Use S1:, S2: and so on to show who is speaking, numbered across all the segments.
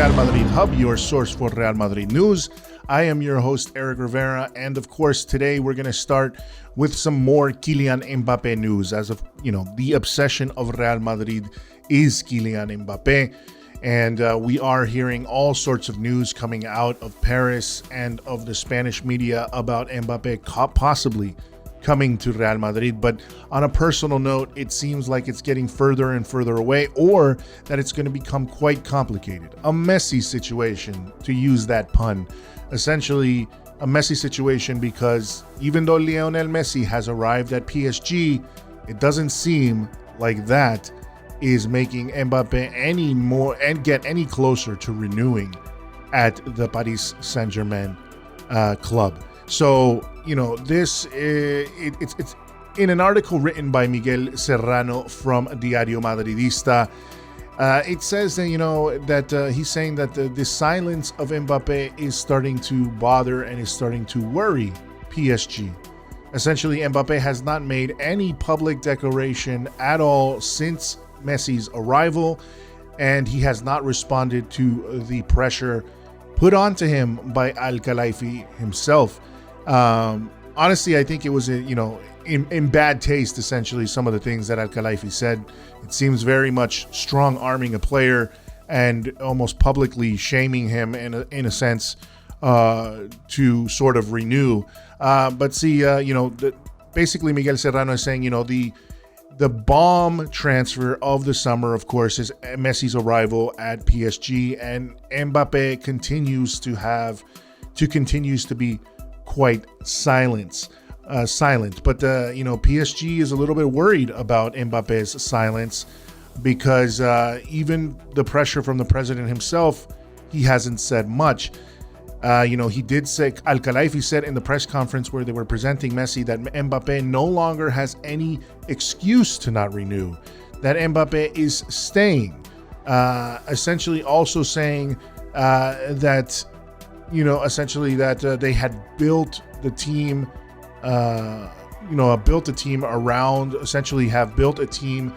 S1: Real Madrid Hub, your source for Real Madrid news. I am your host, Eric Rivera, and of course, today we're going to start with some more Kylian Mbappe news. As of, the obsession of Real Madrid is Kylian Mbappe, and we are hearing all sorts of news coming out of Paris and of the Spanish media about Mbappe possibly coming to Real Madrid. But on a personal note, it seems like it's getting further and further away, or that it's going to become quite complicated. A Messi situation, to use that pun. Essentially, a Messi situation, because even though Lionel Messi has arrived at PSG, it doesn't seem like that is making Mbappe any more and get any closer to renewing at the Paris Saint-Germain club. So, this it's in an article written by Miguel Serrano from Diario Madridista. It says that, that he's saying that the silence of Mbappe is starting to bother and is starting to worry PSG. Essentially, Mbappe has not made any public declaration at all since Messi's arrival, and he has not responded to the pressure put onto him by Al-Khelaifi himself. Honestly, I think it was, in bad taste, essentially, some of the things that Al-Khelaifi said. It seems very much strong-arming a player and almost publicly shaming him in a sense to sort of renew. But see, basically Miguel Serrano is saying, the bomb transfer of the summer, of course, is Messi's arrival at PSG, and Mbappe continues to be quite silent. But PSG is a little bit worried about Mbappe's silence, because even the pressure from the president himself, he hasn't said much. He did say, Al-Khelaifi said in the press conference where they were presenting Messi, that Mbappe no longer has any excuse to not renew, that Mbappe is staying. Essentially also saying that they had built the team, built a team around, essentially have built a team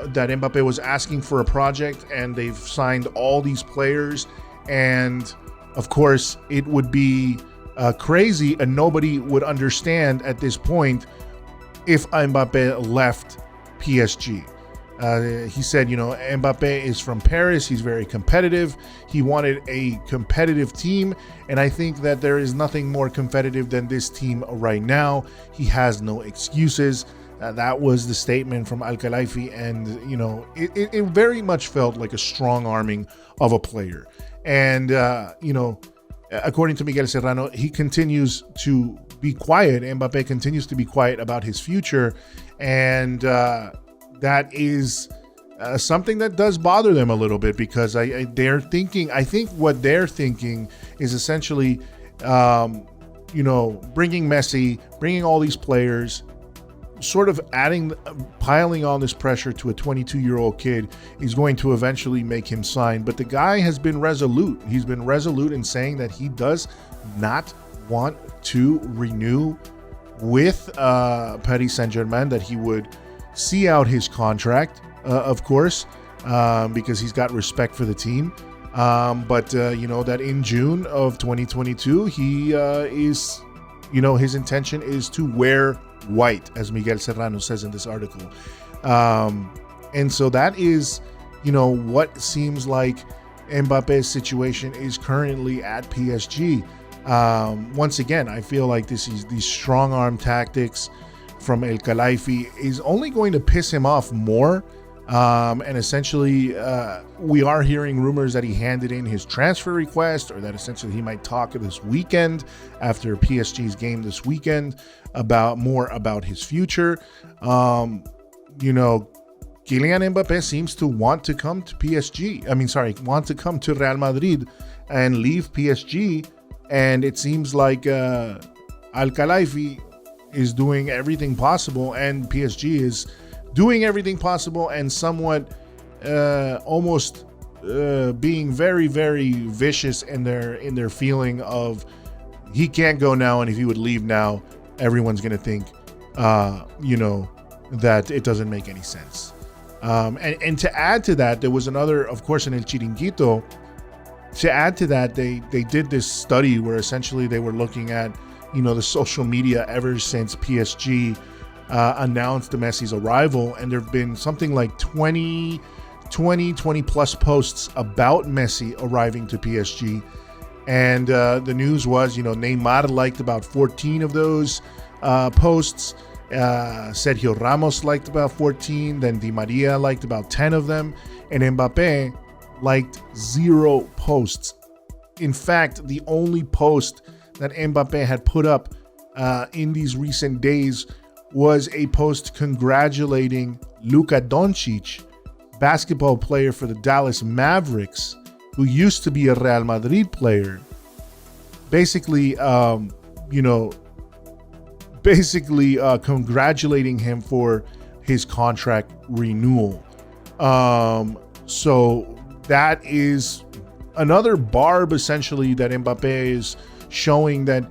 S1: that Mbappe was asking for a project, and they've signed all these players. And of course, it would be crazy, and nobody would understand at this point if Mbappe left PSG. He said, Mbappe is from Paris. He's very competitive. He wanted a competitive team, and I think that there is nothing more competitive than this team right now. He has no excuses. That was the statement from Al-Khelaifi, and it very much felt like a strong arming of a player. And according to Miguel Serrano, he continues to be quiet. Mbappe continues to be quiet about his future, and that is something that does bother them a little bit, because I think what they're thinking is essentially, bringing Messi, bringing all these players, sort of piling on this pressure to a 22-year-old kid is going to eventually make him sign. But the guy has been resolute. He's been resolute in saying that he does not want to renew with Paris Saint-Germain, that he would see out his contract, of course, because he's got respect for the team. But that in June of 2022, he is, his intention is to wear white, as Miguel Serrano says in this article. And so that is, what seems like Mbappe's situation is currently at PSG. Once again, I feel like these strong arm tactics from El Khelaifi is only going to piss him off more. And essentially, we are hearing rumors that he handed in his transfer request, or that essentially he might talk this weekend after PSG's game this weekend about his future. Kylian Mbappe seems to want to come to want to come to Real Madrid and leave PSG. And it seems like Al-Khelaifi is doing everything possible, and PSG is doing everything possible, and somewhat almost being very, very vicious in their feeling of he can't go now, and if he would leave now, everyone's going to think, that it doesn't make any sense. And to add to that, there was another, of course, in El Chiringuito, to add to that, they did this study where essentially they were looking at, the social media ever since PSG announced Messi's arrival, and there have been something like 20 plus posts about Messi arriving to PSG. And the news was, Neymar liked about 14 of those posts. Sergio Ramos liked about 14. Then Di Maria liked about 10 of them. And Mbappe liked 0 posts. In fact, the only post that Mbappe had put up in these recent days was a post congratulating Luka Doncic, basketball player for the Dallas Mavericks, who used to be a Real Madrid player, basically congratulating him for his contract renewal. So that is another barb, essentially, that Mbappe is showing that,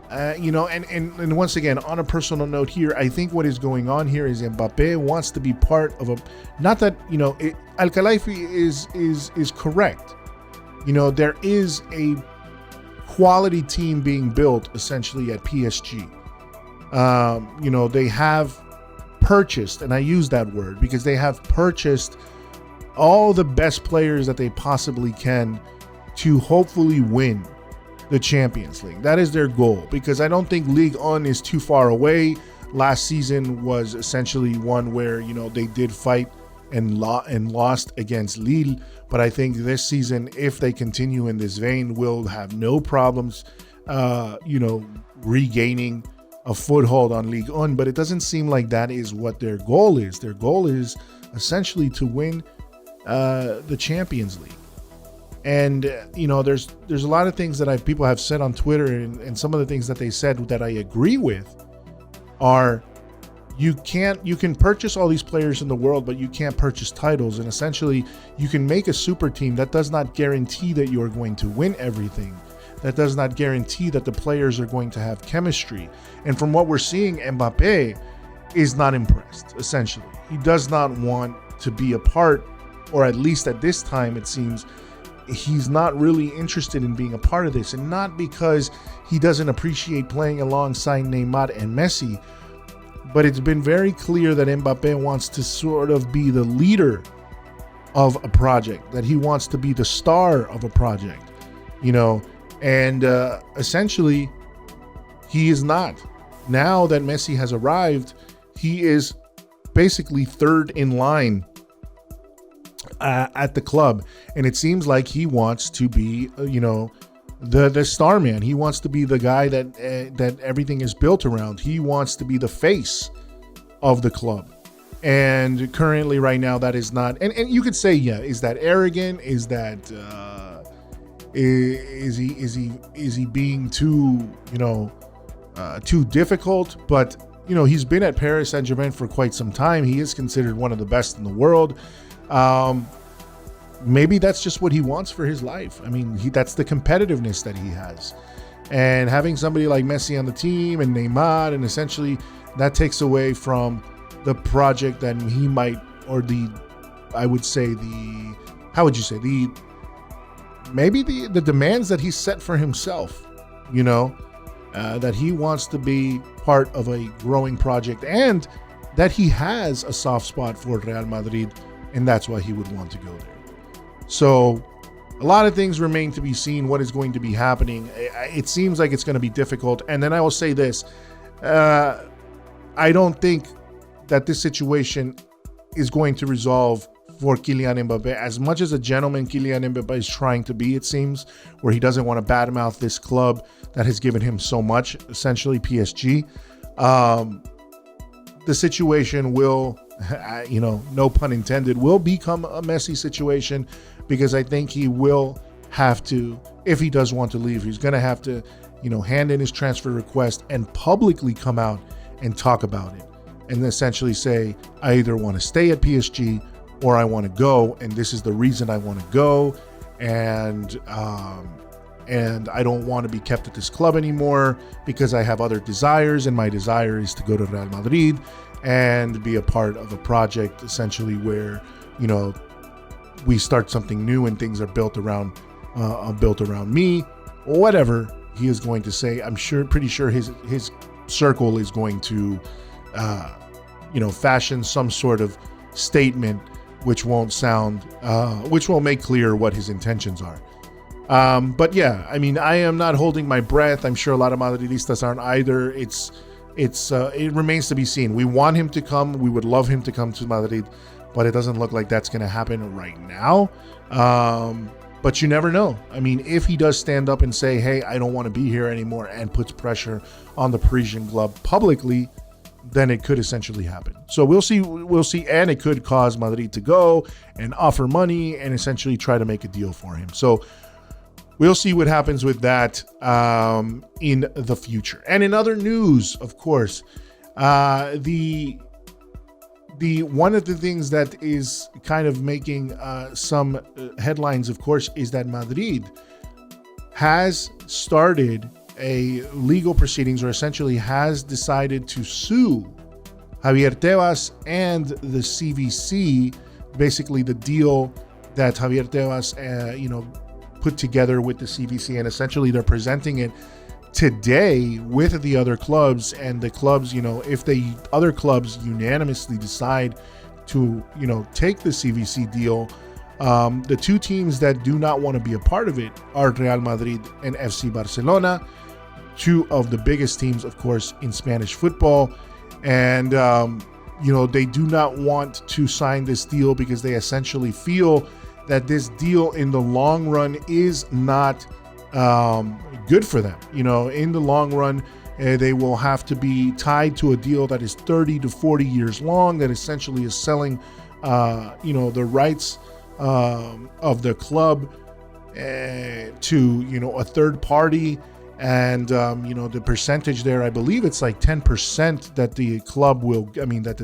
S1: and once again, on a personal note here, I think what is going on here is Mbappe wants to be part of not that, Al-Khelaifi is correct. There is a quality team being built essentially at PSG. They have purchased, and I use that word because they have purchased all the best players that they possibly can to hopefully win the Champions League. That is their goal, because I don't think Ligue 1 is too far away. Last season was essentially one where, they did fight and lost against Lille. But I think this season, if they continue in this vein, will have no problems, regaining a foothold on Ligue 1. But it doesn't seem like that is what their goal is. Their goal is essentially to win the Champions League. And, there's a lot of things that people have said on Twitter, and some of the things that they said that I agree with are, you can purchase all these players in the world, but you can't purchase titles. And essentially, you can make a super team. That does not guarantee that you're going to win everything. That does not guarantee that the players are going to have chemistry. And from what we're seeing, Mbappe is not impressed, essentially. He does not want to be a part, or at least at this time, it seems, he's not really interested in being a part of this. And not because he doesn't appreciate playing alongside Neymar and Messi, but it's been very clear that Mbappe wants to sort of be the leader of a project, that he wants to be the star of a project, and essentially he is not. Now that Messi has arrived, he is basically third in line at the club, and it seems like he wants to be, the star man. He wants to be the guy that everything is built around. He wants to be the face of the club, and currently, right now, that is not. And you could say, is that arrogant? Is that is he being too too difficult? But he's been at Paris Saint-Germain for quite some time. He is considered one of the best in the world. Maybe that's just what he wants for his life. I mean, that's the competitiveness that he has. And having somebody like Messi on the team and Neymar, and essentially that takes away from the project that he might, or maybe the demands that he set for himself, that he wants to be part of a growing project, and that he has a soft spot for Real Madrid, and that's why he would want to go there. So a lot of things remain to be seen, what is going to be happening. It seems like it's going to be difficult. And then I will say this. I don't think that this situation is going to resolve for Kylian Mbappe. As much as a gentleman Kylian Mbappe is trying to be, it seems, where he doesn't want to badmouth this club that has given him so much, essentially PSG. The situation will, no pun intended, will become a messy situation, because I think he will have to, if he does want to leave, he's going to have to, hand in his transfer request and publicly come out and talk about it, and essentially say, I either want to stay at PSG or I want to go, and this is the reason I want to go, and I don't want to be kept at this club anymore because I have other desires, and my desire is to go to Real Madrid and be a part of a project, essentially, where we start something new and things are built around built around me, whatever he is going to say. I'm pretty sure his circle is going to, fashion some sort of statement which won't make clear what his intentions are. But yeah, I mean, I am not holding my breath. I'm sure a lot of Madridistas aren't either. It remains to be seen. We want him to come. We would love him to come to Madrid, but it doesn't look like that's going to happen right now. But you never know. I mean, if he does stand up and say, hey, I don't want to be here anymore, and puts pressure on the Parisian club publicly, then it could essentially happen. So we'll see, and it could cause Madrid to go and offer money and essentially try to make a deal for him. So we'll see what happens with that in the future. And in other news, of course, the one of the things that is kind of making some headlines, of course, is that Madrid has started a legal proceedings, or essentially has decided to sue Javier Tebas and the CVC. Basically, the deal that Javier Tebas, put together with the CVC, and essentially they're presenting it today with the other clubs, and the clubs, if the other clubs unanimously decide to, take the CVC deal, the two teams that do not want to be a part of it are Real Madrid and FC Barcelona, two of the biggest teams, of course, in Spanish football. And, they do not want to sign this deal because they essentially feel that this deal in the long run is not good for them. In the long run, they will have to be tied to a deal that is 30 to 40 years long, that essentially is selling, the rights of the club to, a third party. And, the percentage there, I believe it's like 10% that the club will, that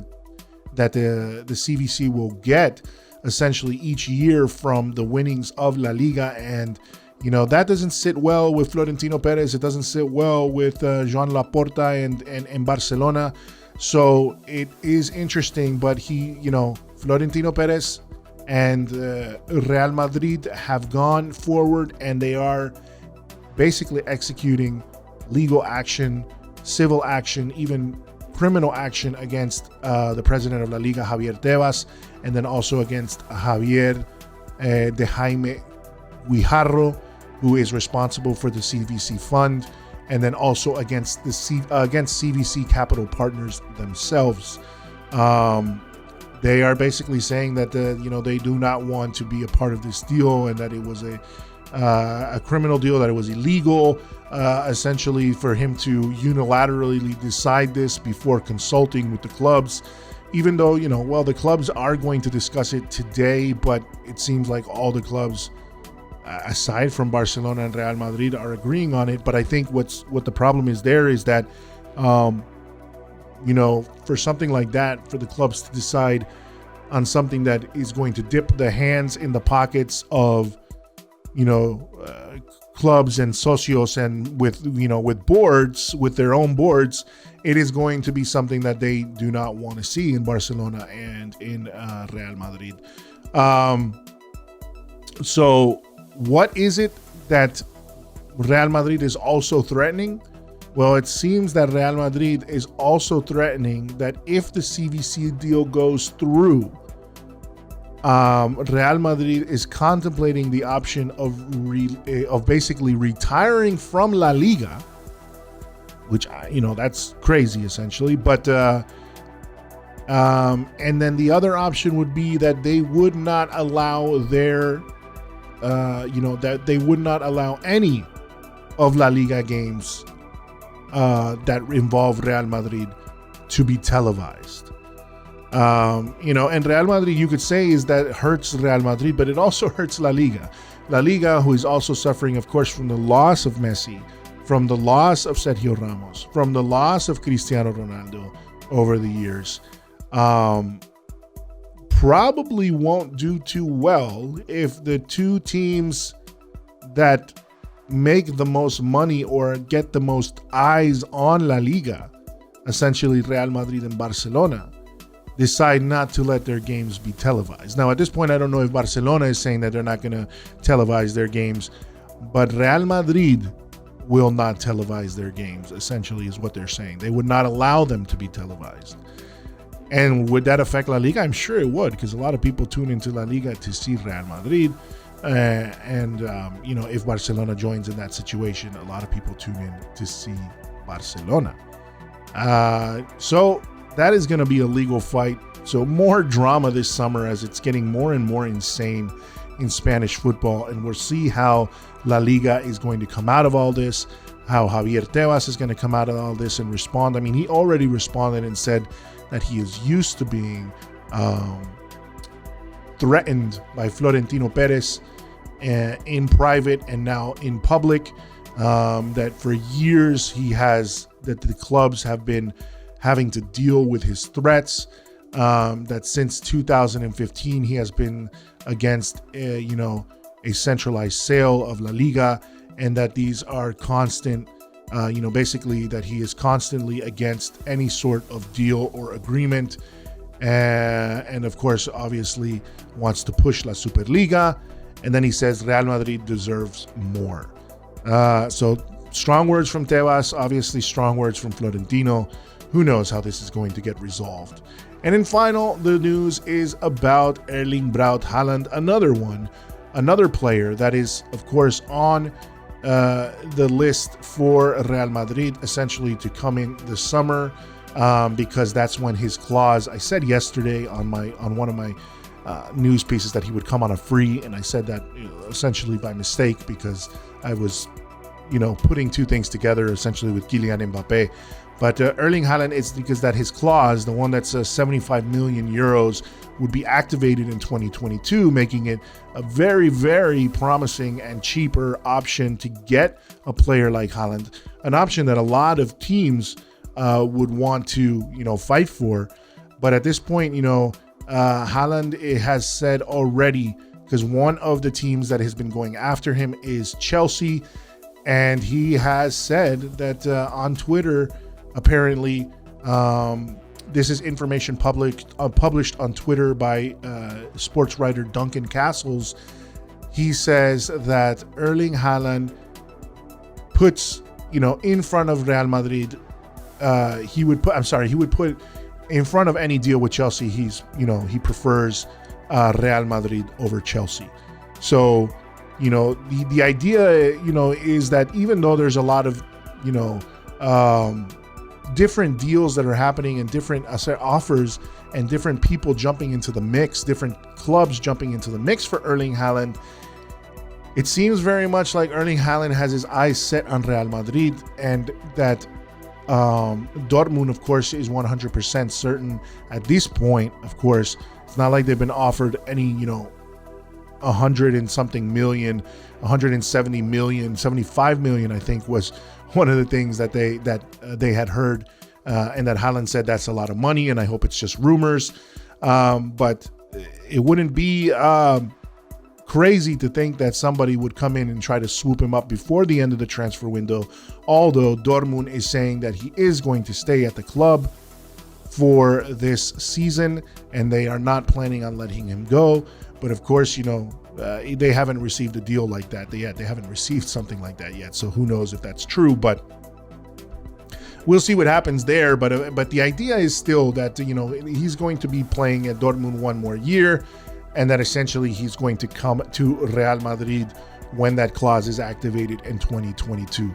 S1: the CVC will get essentially each year from the winnings of La Liga. And, that doesn't sit well with Florentino Perez. It doesn't sit well with Joan Laporta and Barcelona. So it is interesting, but Florentino Perez and Real Madrid have gone forward, and they are basically executing legal action, civil action, even criminal action against the president of La Liga, Javier Tebas, and then also against Javier de Jaime Guijarro, who is responsible for the CVC fund, and then also against against CVC Capital Partners themselves. They are basically saying that they do not want to be a part of this deal, and that it was a criminal deal, that it was illegal, essentially, for him to unilaterally decide this before consulting with the clubs. Even though, the clubs are going to discuss it today, but it seems like all the clubs, aside from Barcelona and Real Madrid, are agreeing on it. But I think what the problem is there is that, for something like that, for the clubs to decide on something that is going to dip the hands in the pockets of clubs and socios, and with boards, with their own boards, it is going to be something that they do not want to see in Barcelona and in Real Madrid. So what is it that Real Madrid is also threatening? Well, it seems that Real Madrid is also threatening that if the CVC deal goes through, Real Madrid is contemplating the option of basically retiring from La Liga, which, that's crazy essentially. But and then the other option would be that they would not allow that they would not allow any of La Liga games that involve Real Madrid to be televised. And Real Madrid, you could say, is that hurts Real Madrid, but it also hurts La Liga. La Liga, who is also suffering, of course, from the loss of Messi, from the loss of Sergio Ramos, from the loss of Cristiano Ronaldo over the years, probably won't do too well if the two teams that make the most money or get the most eyes on La Liga, essentially Real Madrid and Barcelona, decide not to let their games be televised. Now, at this point, I don't know if Barcelona is saying that they're not going to televise their games, but Real Madrid will not televise their games, essentially, is what they're saying. They would not allow them to be televised. And would that affect La Liga? I'm sure it would, because a lot of people tune into La Liga to see Real Madrid. If Barcelona joins in that situation, a lot of people tune in to see Barcelona. So that is going to be a legal fight. So more drama this summer as it's getting more and more insane in Spanish football. And we'll see how La Liga is going to come out of all this, how Javier Tebas is going to come out of all this and respond. I mean, he already responded and said that he is used to being threatened by Florentino Perez in private and now in public, that for years that the clubs have been having to deal with his threats, that since 2015 he has been against a centralized sale of La Liga, and that these are constant, basically that he is constantly against any sort of deal or agreement, and of course obviously wants to push La Superliga. And then he says Real Madrid deserves more. So strong words from Tebas, obviously strong words from Florentino. Who knows how this is going to get resolved. And in final, the news is about Erling Braut Haaland, another player that is, of course, on the list for Real Madrid, essentially to come in this summer, because that's when his clause, I said yesterday on one of my news pieces that he would come on a free, and I said that essentially by mistake because I was putting two things together essentially with Kylian Mbappe. But Erling Haaland, it's because that his clause, the one that's 75 million euros, would be activated in 2022, making it a very, very promising and cheaper option to get a player like Haaland, an option that a lot of teams would want to fight for. But at this point, Haaland has said already, because one of the teams that has been going after him is Chelsea, and he has said that on Twitter, apparently, this is information published on Twitter by sports writer Duncan Castles. He says that Erling Haaland puts, in front of Real Madrid, he would put in front of any deal with Chelsea. He prefers Real Madrid over Chelsea. So, the idea, is that even though there's a lot of, different deals that are happening and different offers and different people jumping into the mix, different clubs jumping into the mix for Erling Haaland, it seems very much like Erling Haaland has his eyes set on Real Madrid, and that Dortmund, of course, is 100% certain at this point. Of course, it's not like they've been offered any, 100 and something million, 170 million, 75 million, I think was one of the things that they had heard, and that Haaland said that's a lot of money, and I hope it's just rumors. But it wouldn't be crazy to think that somebody would come in and try to swoop him up before the end of the transfer window, although Dortmund is saying that he is going to stay at the club for this season, and they are not planning on letting him go. But of course, they haven't received a deal like that yet. They haven't received something like that yet. So who knows if that's true, but we'll see what happens there. But the idea is still that, he's going to be playing at Dortmund one more year, and that essentially he's going to come to Real Madrid when that clause is activated in 2022.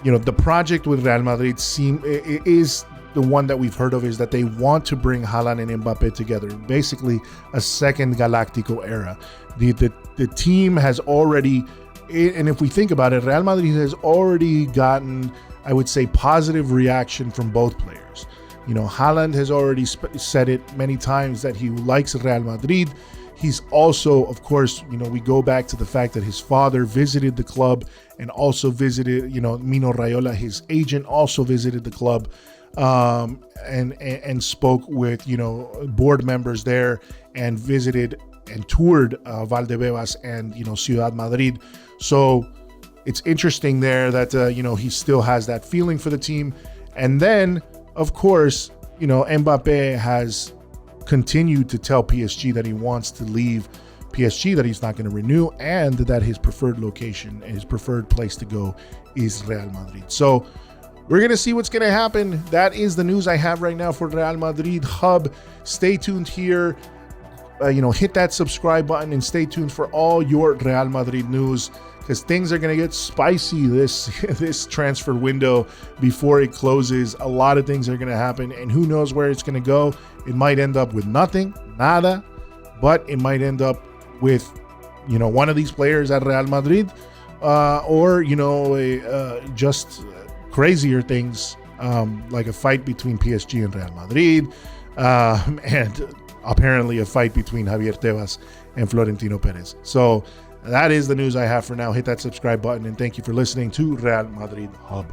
S1: The project with Real Madrid is the one that we've heard of, is that they want to bring Haaland and Mbappe together, basically a second Galactico era. The team has already, and if we think about it, Real Madrid has already gotten, I would say, positive reaction from both players. Haaland has already said it many times that he likes Real Madrid. He's also, of course, we go back to the fact that his father visited the club and also visited, Mino Raiola, his agent, also visited the club. And spoke with board members there, and visited and toured Valdebebas and Ciudad Madrid. So it's interesting there that he still has that feeling for the team. And then of course Mbappe has continued to tell PSG that he wants to leave PSG, that he's not going to renew, and that his preferred location, his preferred place to go is Real Madrid. So we're going to see what's going to happen. That is the news I have right now for Real Madrid Hub. Stay tuned here. Hit that subscribe button and stay tuned for all your Real Madrid news, because things are going to get spicy this transfer window before it closes. A lot of things are going to happen, and who knows where it's going to go. It might end up with nothing, nada, but it might end up with, one of these players at Real Madrid, or, just crazier things, like a fight between PSG and Real Madrid, and apparently a fight between Javier Tebas and Florentino Perez. So that is the news I have for now. Hit that subscribe button, and thank you for listening to Real Madrid Hub.